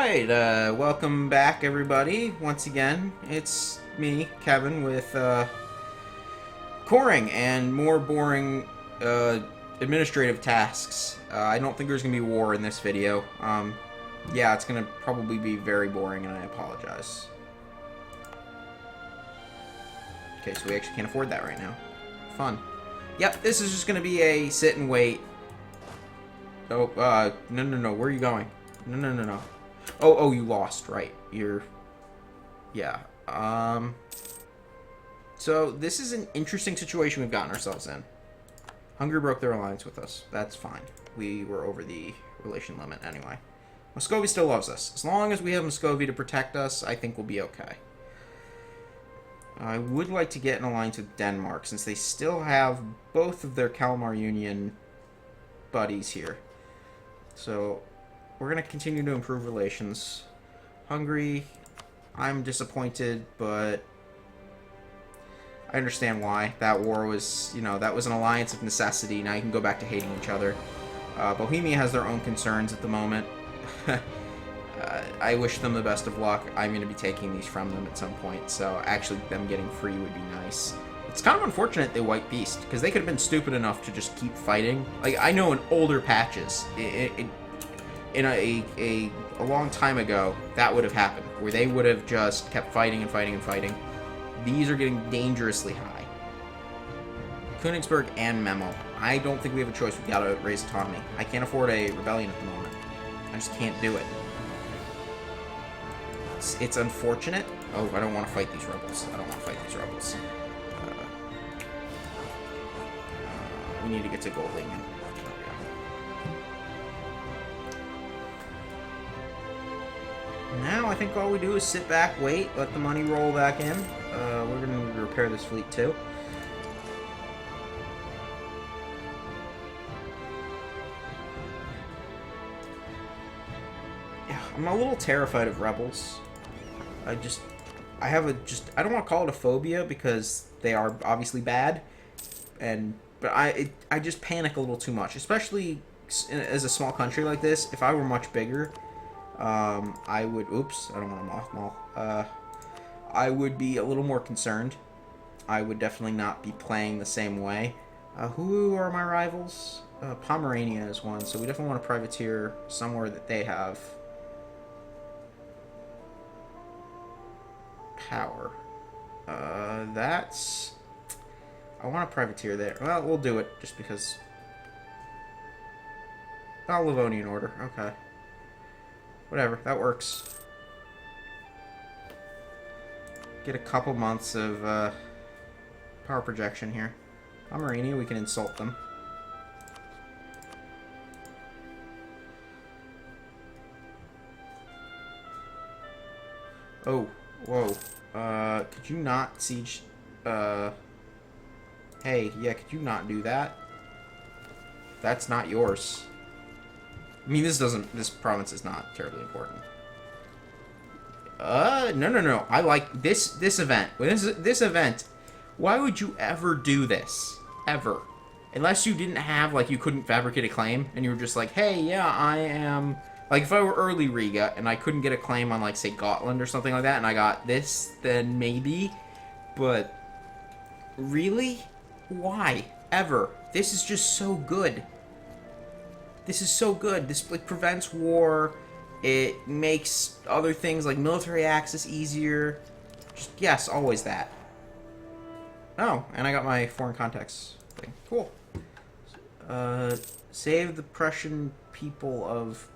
Alright, welcome back everybody. Once again, it's me, Kevin, with coring and more boring administrative tasks. I don't think there's going to be war in this video. Yeah, it's going to probably be very boring and I apologize. Okay, so we actually can't afford that right now. Fun. Yep, this is just going to be a sit and wait. Oh, no, where are you going? No. Oh, you lost, right. Yeah. So, this is an interesting situation we've gotten ourselves in. Hungary broke their alliance with us. That's fine. We were over the relation limit anyway. Muscovy still loves us. As long as we have Muscovy to protect us, I think we'll be okay. I would like to get an alliance with Denmark, since they still have both of their Kalmar Union buddies here. So, we're going to continue to improve relations. Hungary, I'm disappointed, but I understand why. That war was, that was an alliance of necessity. Now you can go back to hating each other. Bohemia has their own concerns at the moment. I wish them the best of luck. I'm going to be taking these from them at some point, so actually them getting free would be nice. It's kind of unfortunate they white beast, because they could have been stupid enough to just keep fighting. Like, I know in older patches, in a long time ago, that would have happened, where they would have just kept fighting and fighting and fighting. These are getting dangerously high. Königsberg and Memo. I don't think we have a choice. We've got to raise autonomy. I can't afford a rebellion at the moment. I just can't do it. It's unfortunate. Oh, I don't want to fight these rebels. We need to get to Goldingen. Now, I think all we do is sit back, wait, let the money roll back in. We're going to repair this fleet, too. Yeah, I'm a little terrified of rebels. I don't want to call it a phobia, because they are obviously bad, but I just panic a little too much, especially as a small country like this. If I were much bigger, I would... Oops, I don't want to mothball. I would be a little more concerned. I would definitely not be playing the same way. Who are my rivals? Pomerania is one, so we definitely want to privateer somewhere that they have power. That's... I want to privateer there. Well, we'll do it, just because... Oh, Livonian Order. Okay. Whatever, that works. Get a couple months of power projection here. Pomerania, we can insult them. Oh, whoa. Could you not siege... Hey, yeah, could you not do that? That's not yours. I mean, this province is not terribly important. No. I like this event. This event, why would you ever do this? Ever. Unless you didn't have, like, you couldn't fabricate a claim, and you were just like, hey, yeah, I am... Like, if I were early Riga, and I couldn't get a claim on, like, say, Gotland or something like that, and I got this, then maybe. But, really? Why? Ever? This is just so good. This is so good. This, like, prevents war. It makes other things like military access easier. Just, yes, always that. Oh, and I got my foreign contacts thing. Cool. Save the Prussian people of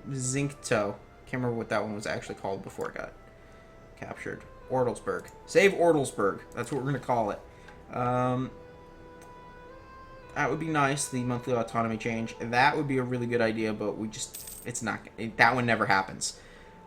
Zinkto. Can't remember what that one was actually called before it got captured. Ortelsburg. Save Ortelsburg. That's what we're going to call it. That would be nice, the monthly autonomy change. That would be a really good idea, but it's not, that one never happens.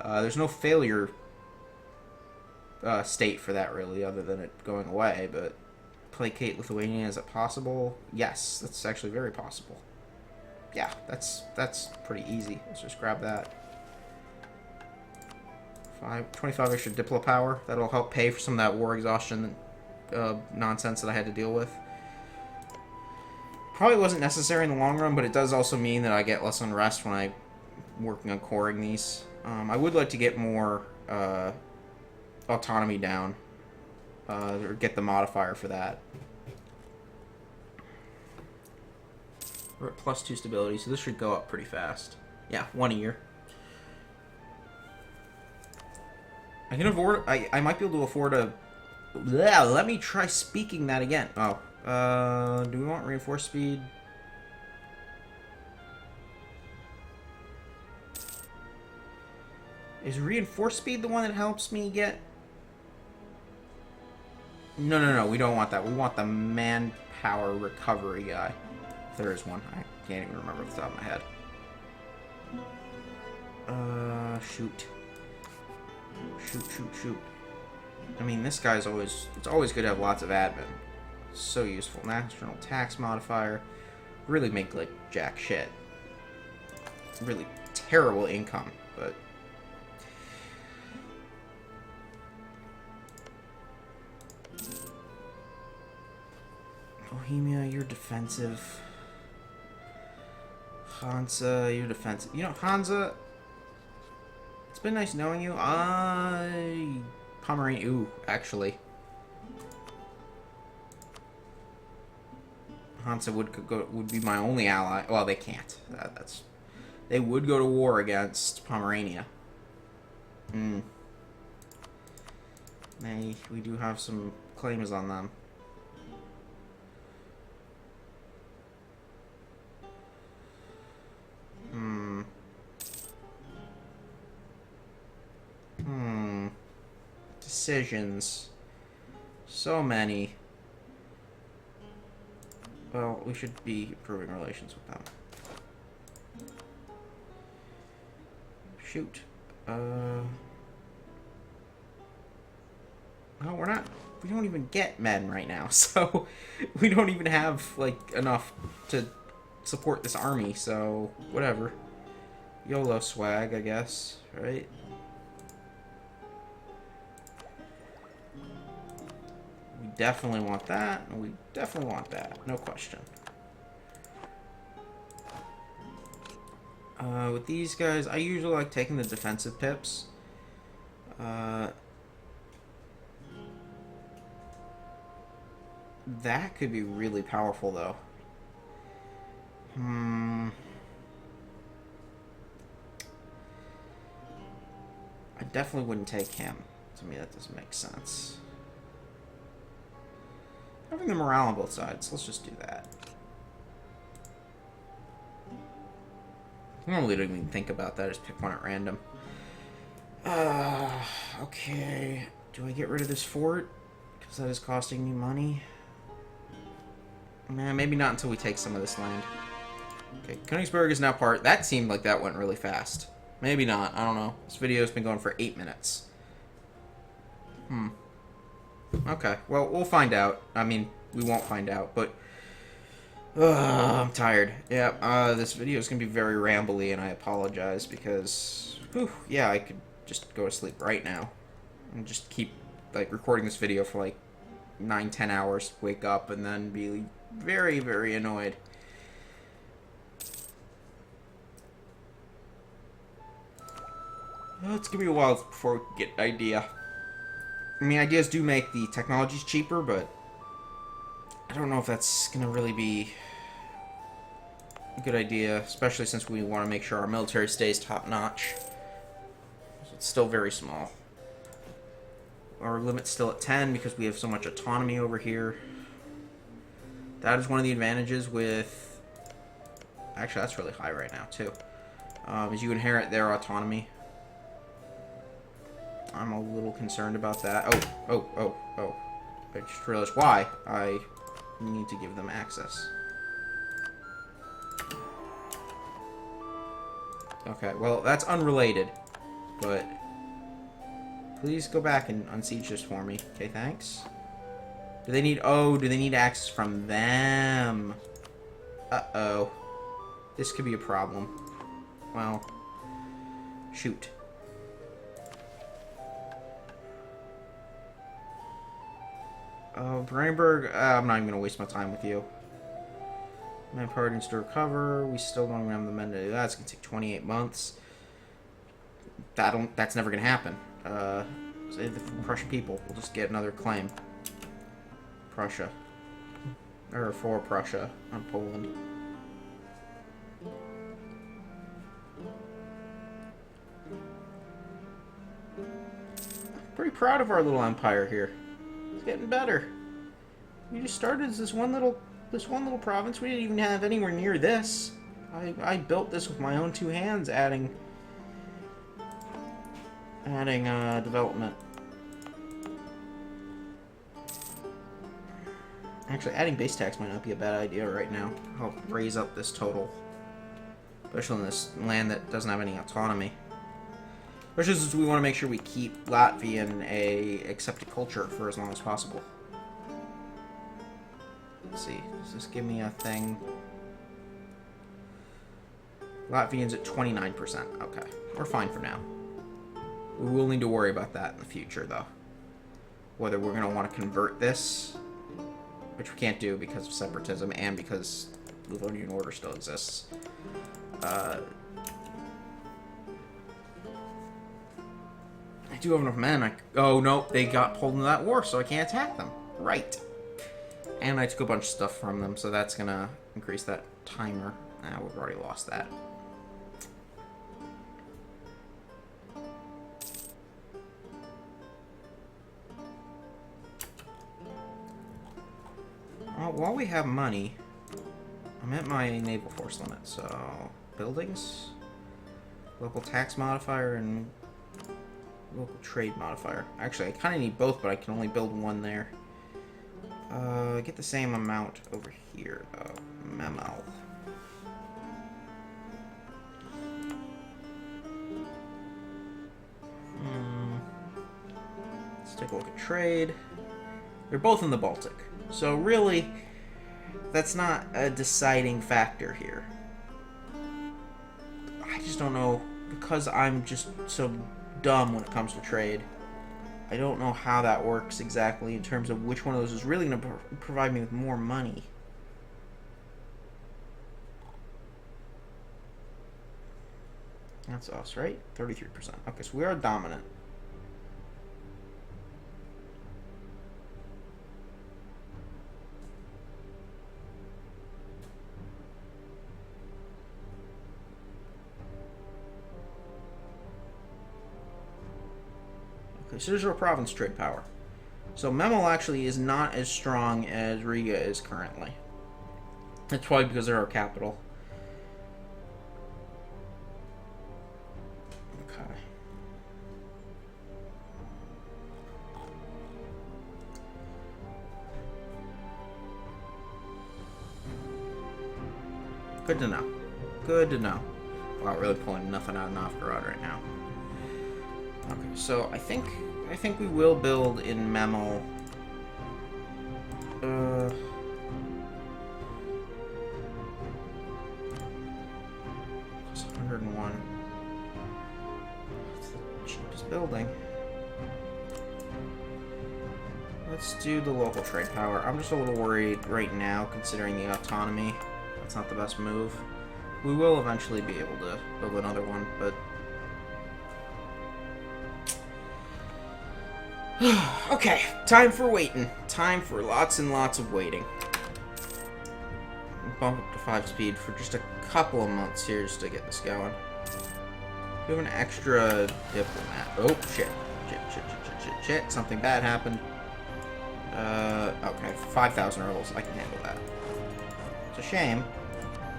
There's no failure state for that, really, other than it going away, but placate Lithuania, is it possible? Yes, that's actually very possible. Yeah, that's pretty easy. Let's just grab that. 25 extra Diplo power. That'll help pay for some of that war exhaustion nonsense that I had to deal with. Probably wasn't necessary in the long run, but it does also mean that I get less unrest when I working on coring these. I would like to get more autonomy down, or get the modifier for that. We're at +2 stability, so this should go up pretty fast. Yeah, 1 a year. I can afford. I might be able to afford a. Yeah, let me try speaking that again. Oh, do we want reinforced speed? Is reinforced speed the one that helps me get? No. We don't want that. We want the manpower recovery guy. If there is one, I can't even remember off the top of my head. Shoot. Shoot. I mean, this guy's always... It's always good to have lots of admin. So useful. National tax modifier. Really make, like, jack shit. Really terrible income, but... Bohemia, you're defensive. Hansa, you're defensive. You know, Hansa... It's been nice knowing you. Pomerania. Ooh, actually. Hansa would be my only ally. Well, they can't. They would go to war against Pomerania. We do have some claims on them. Decisions. So many. Well, we should be improving relations with them. Shoot. No, we're not. We don't even get men right now, so we don't even have, like, enough to support this army, so whatever. YOLO swag, I guess, right? We definitely want that, and we definitely want that, no question. With these guys, I usually like taking the defensive pips. That could be really powerful, though. I definitely wouldn't take him. To me, that doesn't make sense. Having the morale on both sides. Let's just do that. I normally don't even think about that. I just pick one at random. Okay. Do I get rid of this fort? Because that is costing me money. Man, maybe not until we take some of this land. Okay, Königsberg is now part... That seemed like that went really fast. Maybe not. I don't know. This video's been going for 8 minutes. Okay, well, we'll find out. I mean, we won't find out, but... I'm tired. Yeah, this video is going to be very rambly, and I apologize because... Whew, yeah, I could just go to sleep right now. And just keep, like, recording this video for, like, 9-10 hours, wake up, and then be very, very annoyed. Well, it's going to be a while before we get an idea. I mean, ideas do make the technologies cheaper, but I don't know if that's going to really be a good idea, especially since we want to make sure our military stays top-notch. It's still very small. Our limit's still at 10 because we have so much autonomy over here. That is one of the advantages with... Actually, that's really high right now, too. Is you inherit their autonomy. I'm a little concerned about that. Oh. I just realized why I need to give them access. Okay, well, that's unrelated. But please go back and unsiege this for me. Okay, thanks. Do they need... Oh, do they need access from them? Uh-oh. This could be a problem. Well, shoot. Brandenburg, I'm not even going to waste my time with you. Manpower needs to recover. We still don't even have the men to do that. It's going to take 28 months. That's never gonna happen. Save the Prussian people. We'll just get another claim. Prussia. Or for Prussia on Poland. Pretty proud of our little empire here. It's getting better. We just started as this one little province. We didn't even have anywhere near this. I built this with my own two hands, adding development. Actually, adding base tax might not be a bad idea right now. I'll raise up this total, especially in this land that doesn't have any autonomy. Especially since we want to make sure we keep Latvian a accepted culture for as long as possible. Let's see. Does this give me a thing? Latvian's at 29%. Okay. We're fine for now. We will need to worry about that in the future, though. Whether we're going to want to convert this, which we can't do because of separatism and because Livonian order still exists. I do have enough men. Oh, no. They got pulled into that war, so I can't attack them. Right. And I took a bunch of stuff from them, so that's going to increase that timer. We've already lost that. While we have money, I'm at my naval force limit, so buildings, local tax modifier, and local trade modifier. Actually, I kind of need both, but I can only build one there. Get the same amount over here, though. Memel. Let's take a look at trade. They're both in the Baltic. So really, that's not a deciding factor here. I just don't know, because I'm just so dumb when it comes to trade. I don't know how that works exactly in terms of which one of those is really going to provide me with more money. That's us, right? 33%. Okay, so we are dominant. Okay, so there's our province trade power. So Memel actually is not as strong as Riga is currently. That's probably because they're our capital. Okay. Good to know. Good to know. Wow, really pulling nothing out of Novgorod right now. Okay, so I think we will build in Memel. It's 101. It's the cheapest building. Let's do the local trade power. I'm just a little worried right now, considering the autonomy. That's not the best move. We will eventually be able to build another one, but... Okay, time for waiting. Time for lots and lots of waiting. Bump up to 5 speed for just a couple of months here just to get this going. We have an extra diplomat. Oh, shit. Shit. Something bad happened. Okay, 5,000 rebels. I can handle that. It's a shame.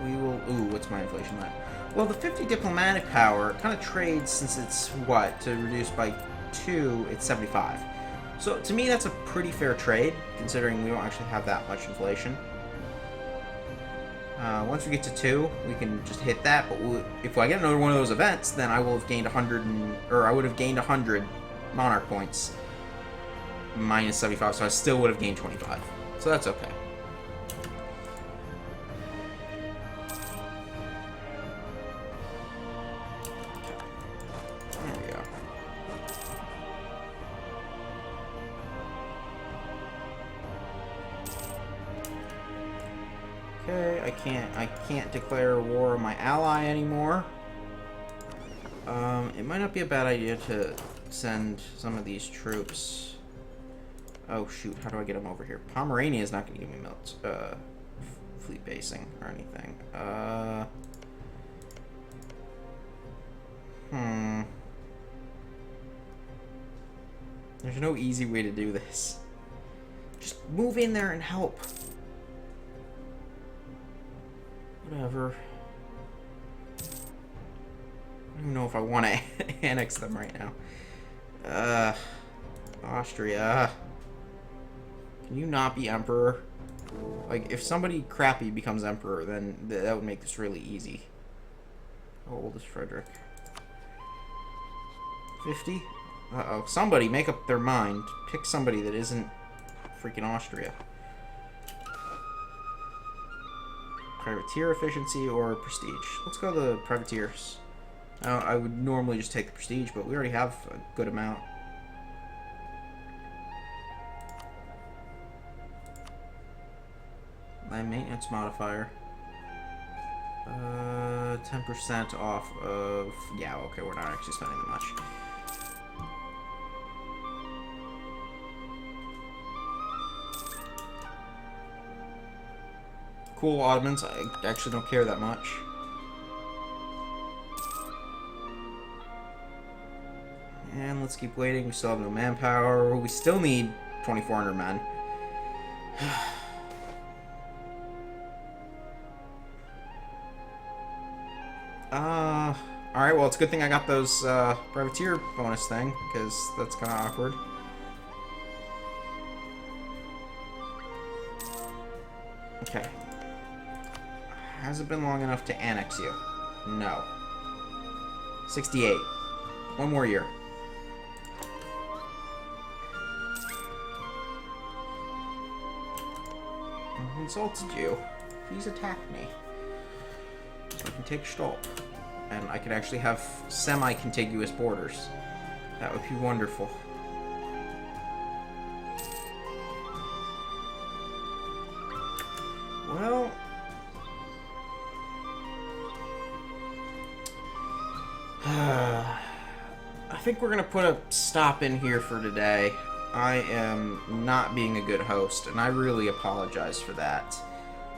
We will... Ooh, what's my inflation at? Well, the 50 diplomatic power kind of trades since it's, what, to reduce by 2, it's 75. So, to me, that's a pretty fair trade, considering we don't actually have that much inflation. Once we get to 2, we can just hit that, but if I get another one of those events, then I will have gained 100, I would have gained 100 monarch points, minus 75, so I still would have gained 25. So that's okay. Okay, I can't declare war on my ally anymore. It might not be a bad idea to send some of these troops. Oh, shoot. How do I get them over here? Pomerania is not going to give me fleet basing or anything. There's no easy way to do this. Just move in there and help. Whatever. I don't even know if I want to annex them right now. Austria. Can you not be emperor? Like, if somebody crappy becomes emperor, then that would make this really easy. How old is Frederick? 50? Uh-oh. Somebody make up their mind. Pick somebody that isn't freaking Austria. Privateer efficiency or prestige? Let's go the privateers. I would normally just take the prestige, but we already have a good amount. Land maintenance modifier. 10% off of... Yeah, okay, we're not actually spending that much. Cool, Ottomans. I actually don't care that much. And let's keep waiting. We still have no manpower. We still need 2,400 men. Alright, well, it's a good thing I got those privateer bonus thing, because that's kind of awkward. Okay. Has it been long enough to annex you? No. 68. One more year. I insulted you. Please attack me. I can take Stolp. And I could actually have semi-contiguous borders. That would be wonderful. Well... I think we're going to put a stop in here for today. I am not being a good host, and I really apologize for that.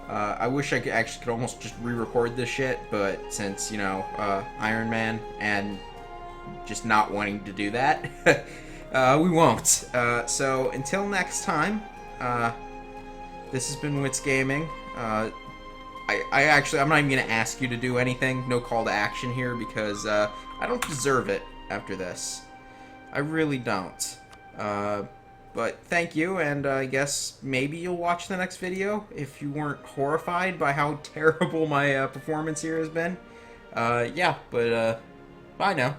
I wish I could almost just re-record this shit, but since, you know, Iron Man and just not wanting to do that, we won't. So, until next time, this has been Wits Gaming. I'm not even going to ask you to do anything. No call to action here, because I don't deserve it after this. I really don't. But thank you, and I guess maybe you'll watch the next video if you weren't horrified by how terrible my performance here has been. Yeah, but bye now.